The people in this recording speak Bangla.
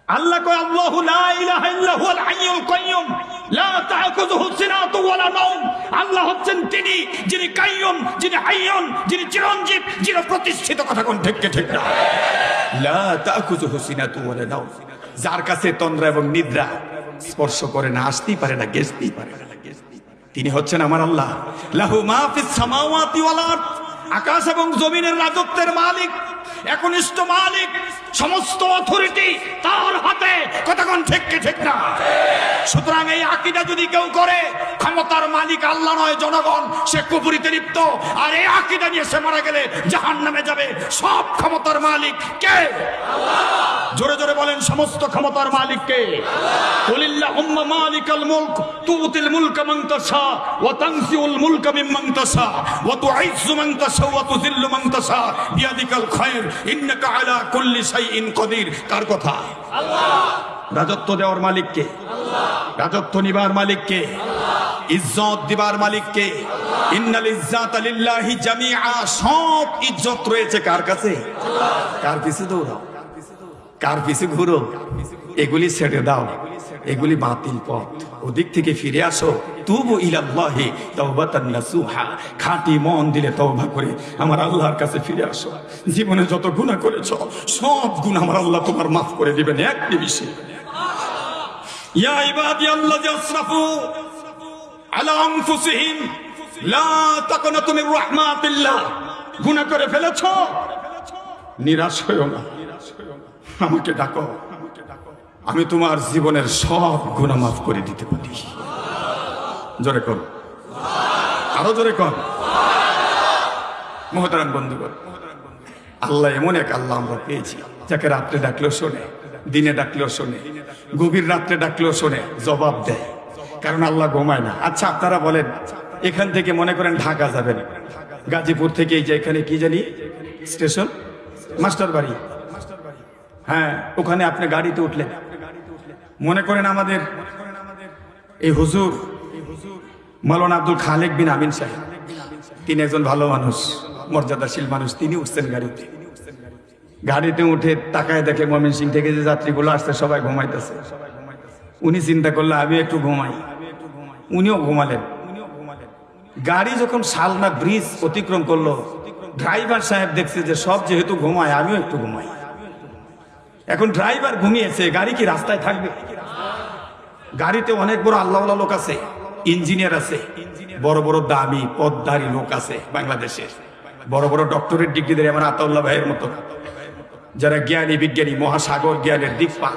আল্লাহ কয় আল্লাহু লা ইলাহা ইল্লা হুয়াল হাইয়ুল কাইয়্যুম লা তা'খুযুহু সিনাতুন ওয়ালা নাওম। আল্লাহ হচ্ছেন তিনি যিনি কাইয়্যুম, যিনি হাইয়ুন, যিনি চিরঞ্জীব, যিনি প্রতিষ্ঠিত। কথা কোন ঠিক ঠিক না? লা তা'খুযুহু সিনাতুন ওয়ালা নাওম, যার কাছে তন্দ্রা এবং নিদ্রা স্পর্শ করে না, আসতেই পারে না, গেছতেই পারে না। তিনি হচ্ছেন আমার আল্লাহ। লাহু মা ফিস সামাওয়াতি ওয়াল আরদ, আকাশ এবং জমিনের রাজত্বের মালিক, একনিষ্ঠ মালিক, সমস্ত অথরিটি তার হাতে। কথা কোন ঠিক কি ঠিক না? সুতরাং এই আকীদা যদি কেউ করে, ক্ষমতার মালিক আল্লাহ নয় জনগণ, সে কুফরিতে লিপ্ত। আর এই আকীদা নিয়ে সে মারা গেলে জাহান্নামে যাবে। সব ক্ষমতার মালিক কে? আল্লাহ। জোরে জোরে বলেন, সমস্ত ক্ষমতার মালিক কে? কুলিল্লাহুম্মা মালিকাল মুলক তুতিল মুলকা মান তাশা ওয়া তানসিউল মুলকা মিম্মান তাশা ওয়া তুইজ্জু মান তাশা ওয়া তুযিল্লু মান তাশা বিয়াদিকাল খায়র ইন্নাকা আলা কুল্লি শাইইন কাদির। কার কথা? আল্লাহ। রাজত্ব দেওয়ার মালিক কে? আল্লাহ। রাজত্ব নিবার মালিক কে? আল্লাহ। ইজ্জত দিবার মালিক কে? আল্লাহ। ইন্নাল ইজ্জাতা লিল্লাহি জামিআ, সব ইজ্জত রয়েছে কার কাছে? আল্লাহ। কার পিছে দৌড়াও, কার পিছে ঘুরো, এগুলি ছেড়ে দাও, এগুলি বাতিল পথ। ওদিক থেকে ফিরে আসো। তুবু ইলাল্লাহি তাওবাতান নাসুহা, খাঁটি মন দিলে তওবা করে আমার আল্লাহর কাছে ফিরে আসো। জীবনে যত গুনাহ করেছো সব গুনাহ আমার আল্লাহ তোমার মাফ করে দিবেন এক নিমিষে। ইয়া ইবাদিয়াল্লাযী আসরাফু আলা আনফুসিহিম লা তাকনাতু মির রাহমাতিল্লাহ। গুনাহ করে ফেলেছো, নিরাশ হয়ো না, আমাকে ডাকো, আমি তোমার জীবনের সব গুনাহ মাফ করে দিতে পারি। জোরে কর, আরো জোরে কর। মুহতারাম বন্ধুগণ, আল্লাহ এমন এক আল্লাহ আমরা পেয়েছি, যাকে রাত্রে ডাকলেও শোনে, দিনে ডাকলেও শোনে, গভীর রাত্রে ডাকলেও শোনে, জবাব দেয়। কারণ আল্লাহ ঘুমায় না। আচ্ছা আপনারা বলেন, এখান থেকে মনে করেন ঢাকা যাবেন, গাজীপুর থেকে এই যে এখানে কি জানি স্টেশন, মাস্টার বাড়ি, হ্যাঁ, ওখানে আপনি গাড়িতে উঠলেন। মনে করেন আমাদের এই হুজুর মাওলানা আব্দুল খালেক বিন আমিন সাহেব, তিনি একজন ভালো মানুষ, মর্যাদাশীল মানুষ, তিনি উঠছেন গাড়িতে। গাড়িতে উঠে তাকায় দেখে ময়মনসিংহ থেকে যে যাত্রীগুলো আসছে সবাই ঘুমাইতেছে। উনি চিন্তা করলো আমি একটু ঘুমাই, উনিও ঘুমালেন। গাড়ি যখন শালনা ব্রিজ অতিক্রম করলো, ড্রাইভার সাহেব দেখছে যে সব যেহেতু ঘুমায় আমিও একটু ঘুমাই। এখন ড্রাইভার ঘুমিয়েছে, গাড়ি কি রাস্তায় থাকবে? গাড়িতে অনেক বড় আল্লাহওয়ালা লোক আছে, ইঞ্জিনিয়ার আছে, বড় বড় দামি পদধারী লোক আছে বাংলাদেশের, বড় বড় ডক্টরেট ডিগ্রি দেয় আমার আতাউল্লাহ ভাইয়ের মতো, যারা জ্ঞানী বিজ্ঞানী, মহাসাগর জ্ঞানের দিক পা